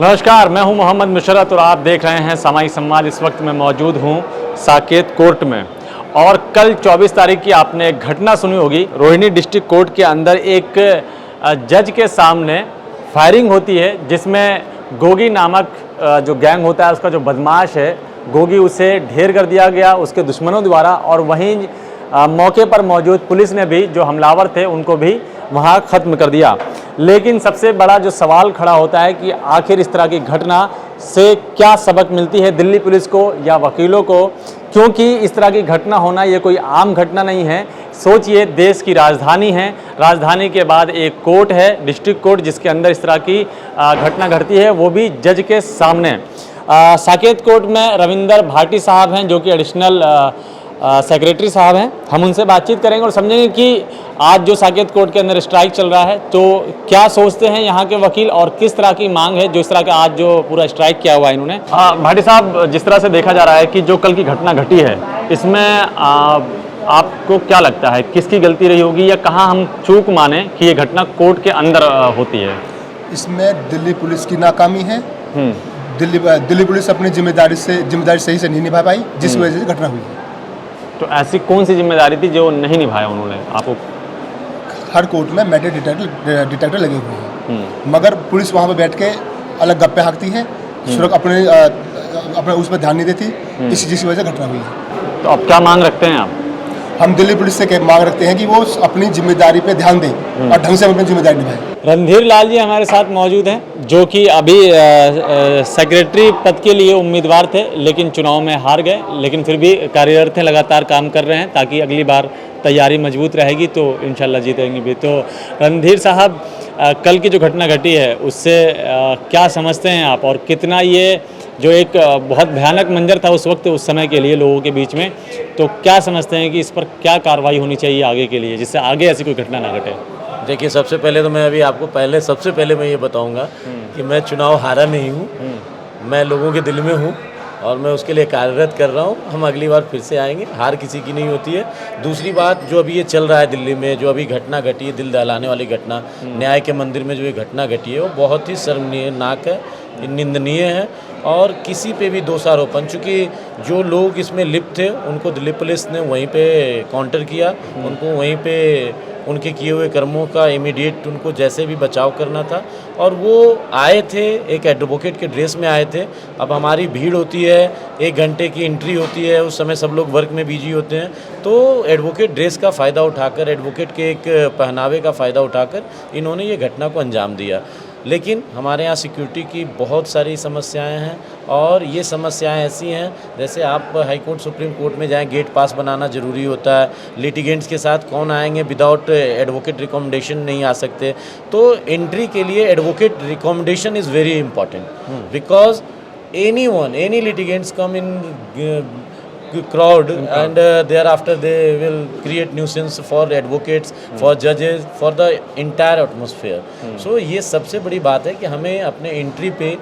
नमस्कार, मैं हूं मोहम्मद मुशर्रत और आप देख रहे हैं सामाजिक संवाद। इस वक्त मैं मौजूद हूं साकेत कोर्ट में और कल 24 तारीख की आपने एक घटना सुनी होगी। रोहिणी डिस्ट्रिक्ट कोर्ट के अंदर एक जज के सामने फायरिंग होती है, जिसमें गोगी नामक जो गैंग होता है, उसका जो बदमाश है गोगी, उसे ढेर कर दिया गया उसके दुश्मनों द्वारा। और वहीं मौके पर मौजूद पुलिस ने भी जो हमलावर थे उनको भी वहाँ ख़त्म कर दिया। लेकिन सबसे बड़ा जो सवाल खड़ा होता है कि आखिर इस तरह की घटना से क्या सबक मिलती है दिल्ली पुलिस को या वकीलों को, क्योंकि इस तरह की घटना होना ये कोई आम घटना नहीं है। सोचिए, देश की राजधानी है, राजधानी के बाद एक कोर्ट है, डिस्ट्रिक्ट कोर्ट, जिसके अंदर इस तरह की घटना घटती है, वो भी जज के सामने। साकेत कोर्ट में रविंदर भाटी साहब हैं, जो कि एडिशनल सेक्रेटरी साहब हैं। हम उनसे बातचीत करेंगे और समझेंगे कि आज जो साकेत कोर्ट के अंदर स्ट्राइक चल रहा है, तो क्या सोचते हैं यहाँ के वकील और किस तरह की मांग है जो इस तरह का आज जो पूरा स्ट्राइक किया हुआ है इन्होंने। भाटी साहब, जिस तरह से देखा जा रहा है कि जो कल की घटना घटी है, इसमें आपको क्या लगता है किसकी गलती रही होगी या कहाँ हम चूक माने कि ये घटना कोर्ट के अंदर होती है? इसमें दिल्ली पुलिस की नाकामी है। दिल्ली पुलिस अपनी जिम्मेदारी सही से नहीं निभा पाई, जिस वजह से घटना हुई है। तो ऐसी कौन सी जिम्मेदारी थी जो नहीं निभाया उन्होंने? आपको हर कोर्ट में मेटल डिटेक्टर लगे हुए हैं, मगर पुलिस वहाँ पर बैठ के अलग गप्पे हाँकती है, अपने उस पर ध्यान नहीं देती, जिस वजह से घटना हुई है। तो अब क्या मांग रखते हैं आप? हम दिल्ली पुलिस से मांग रखते हैं कि वो अपनी जिम्मेदारी पे ध्यान दें और ढंग से अपनी जिम्मेदारी निभाएं। रणधीर लाल जी हमारे साथ मौजूद हैं, जो कि अभी सेक्रेटरी पद के लिए उम्मीदवार थे, लेकिन चुनाव में हार गए, लेकिन फिर भी कार्यरत हैं, लगातार काम कर रहे हैं ताकि अगली बार तैयारी मजबूत रहेगी तो इंशाल्लाह जीतेंगे भी। तो रणधीर साहब, कल की जो घटना घटी है उससे क्या समझते हैं आप, और कितना ये जो एक बहुत भयानक मंजर था उस वक्त, उस समय के लिए लोगों के बीच में, तो क्या समझते हैं कि इस पर क्या कार्रवाई होनी चाहिए आगे के लिए, जिससे आगे ऐसी कोई घटना ना घटे? देखिए, सबसे पहले तो मैं अभी आपको सबसे पहले मैं ये बताऊंगा कि मैं चुनाव हारा नहीं हूँ, मैं लोगों के दिल में हूँ और मैं उसके लिए कार्यरत कर रहा हूँ। हम अगली बार फिर से आएंगे, हार किसी की नहीं होती है। दूसरी बात, जो अभी ये चल रहा है दिल्ली में, जो अभी घटना घटी है, दिल दहलाने वाली घटना, न्याय के मंदिर में जो ये घटना घटी है, वो बहुत ही शर्मनाक है, निंदनीय है और किसी पे भी दोषारोपण, चूँकि जो लोग इसमें लिप्त थे उनको दिल्ली पुलिस ने वहीं पे काउंटर किया, उनको वहीं पे उनके किए हुए कर्मों का इमीडिएट उनको जैसे भी बचाव करना था, और वो आए थे एक एडवोकेट के ड्रेस में आए थे। अब हमारी भीड़ होती है, 1 घंटे की एंट्री होती है, उस समय सब लोग वर्क में बिजी होते हैं, तो एडवोकेट ड्रेस का फ़ायदा उठाकर, एडवोकेट के एक पहनावे का फ़ायदा उठाकर इन्होंने ये घटना को अंजाम दिया। लेकिन हमारे यहाँ सिक्योरिटी की बहुत सारी समस्याएं हैं और ये समस्याएं ऐसी हैं, जैसे आप हाई कोर्ट सुप्रीम कोर्ट में जाएं, गेट पास बनाना ज़रूरी होता है, लिटिगेंट्स के साथ कौन आएंगे, विदाउट एडवोकेट रिकमेंडेशन नहीं आ सकते। तो एंट्री के लिए advocate recommendation is very important, because any litigants come in crowd and thereafter they will create nuisance for advocates, for judges, for the entire atmosphere. So ये सबसे बड़ी बात है कि हमें अपने एंट्री पे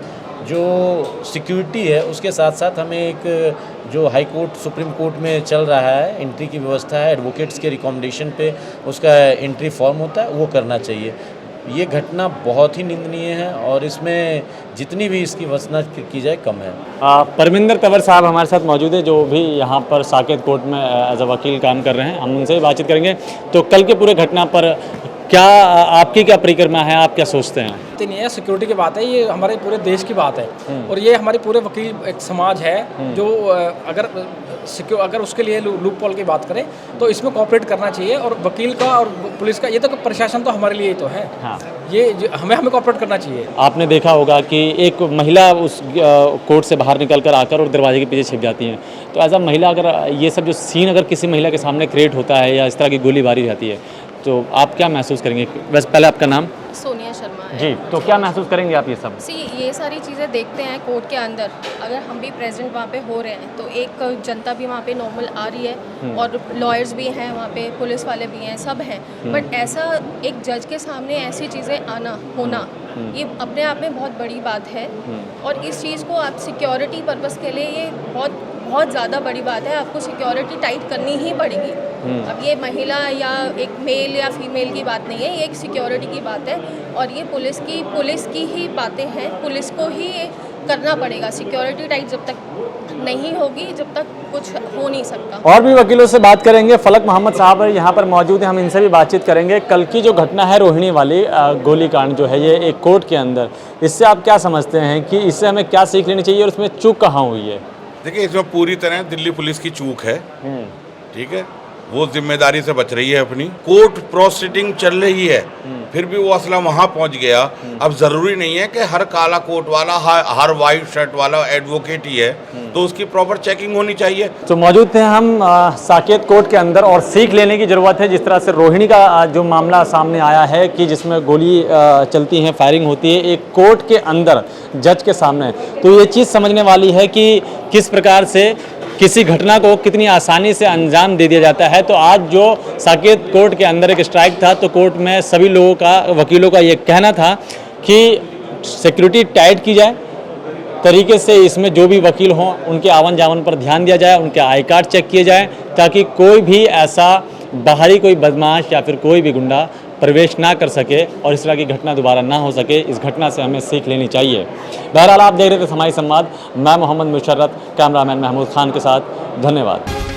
जो सिक्योरिटी है उसके साथ साथ हमें एक जो हाई कोर्ट सुप्रीम कोर्ट में चल रहा है एंट्री की व्यवस्था है, एडवोकेट्स के रिकमेंडेशन पे उसका एंट्री फॉर्म होता है, वो करना चाहिए। ये घटना बहुत ही निंदनीय है और इसमें जितनी भी इसकी वसूली की जाए कम है। परमिंदर तंवर साहब हमारे साथ मौजूद है, जो भी यहाँ पर साकेत कोर्ट में एज अ वकील काम कर रहे हैं। हम उनसे भी बातचीत करेंगे। तो कल के पूरे घटना पर क्या आपकी क्या परिक्रमा है, आप क्या सोचते हैं? नहीं है, सिक्योरिटी की बात है, ये हमारे पूरे देश की बात है और ये हमारे पूरे वकील एक समाज है जो अगर उसके लिए लूप पॉल की बात करें तो इसमें कोऑपरेट करना चाहिए, और वकील का और पुलिस का, ये तो प्रशासन तो हमारे लिए ही तो है। हाँ। ये हमें कोऑपरेट करना चाहिए। आपने देखा होगा कि एक महिला उस कोर्ट से बाहर निकल कर आकर और दरवाजे के पीछे छिप जाती हैं, तो एज अ महिला अगर ये सब जो सीन अगर किसी महिला के सामने क्रिएट होता है या इस तरह की गोलीबारी रहती है, तो आप क्या महसूस करेंगे? बस पहले आपका नाम? सोनिया शर्मा है जी। तो क्या महसूस करेंगे आप ये सब? ये सारी चीज़ें देखते हैं कोर्ट के अंदर, अगर हम भी प्रेजेंट वहाँ पे हो रहे हैं तो एक जनता भी वहाँ पे नॉर्मल आ रही है और लॉयर्स भी हैं वहाँ पे, पुलिस वाले भी हैं, सब हैं, बट ऐसा एक जज के सामने ऐसी चीज़ें होना ये अपने आप में बहुत बड़ी बात है। और इस चीज़ को आप सिक्योरिटी पर्पस के लिए ये बहुत ज़्यादा बड़ी बात है, आपको सिक्योरिटी टाइट करनी ही पड़ेगी। अब ये महिला या एक मेल या फीमेल की बात नहीं है, ये एक सिक्योरिटी की बात है और ये पुलिस की ही बातें हैं। पुलिस को ही करना पड़ेगा। सिक्योरिटी टाइट जब तक नहीं होगी, जब तक कुछ हो नहीं सकता। और भी वकीलों से बात करेंगे। फलक मोहम्मद साहब यहाँ पर मौजूद हैं, हम इनसे भी बातचीत करेंगे। कल की जो घटना है रोहिणी वाली गोलीकांड जो है ये एक कोर्ट के अंदर, इससे आप क्या समझते हैं कि इससे हमें क्या सीख लेनी चाहिए और इसमें चूक कहाँ हुई है? देखिए, इसमें पूरी तरह दिल्ली पुलिस की चूक है। ठीक है, वो जिम्मेदारी से बच रही है अपनी। कोर्ट प्रोसीडिंग चल रही है, फिर भी वो असला वहाँ पहुँच गया। अब ज़रूरी नहीं है कि हर काला कोट वाला, हर वाइट शर्ट वाला एडवोकेट ही है, तो उसकी प्रॉपर चेकिंग होनी चाहिए। तो मौजूद थे हम साकेत कोर्ट के अंदर और सीख लेने की ज़रूरत है। जिस तरह से रोहिणी का जो मामला सामने आया है कि जिसमें गोली चलती है, फायरिंग होती है एक कोर्ट के अंदर जज के सामने, तो ये चीज़ समझने वाली है कि किस प्रकार से किसी घटना को कितनी आसानी से अंजाम दे दिया जाता है। तो आज जो साकेत कोर्ट के अंदर एक स्ट्राइक था, तो कोर्ट में सभी लोगों का, वकीलों का ये कहना था कि सिक्योरिटी टाइट की जाए तरीके से, इसमें जो भी वकील हों उनके आवन जावन पर ध्यान दिया जाए, उनके आई कार्ड चेक किए जाए, ताकि कोई भी ऐसा बाहरी कोई बदमाश या फिर कोई भी गुंडा प्रवेश ना कर सके और इस तरह की घटना दोबारा ना हो सके। इस घटना से हमें सीख लेनी चाहिए। बहरहाल आप देख रहे थे समाई संवाद, मैं मोहम्मद मुशर्रत, कैमरामैन महमूद खान के साथ। धन्यवाद।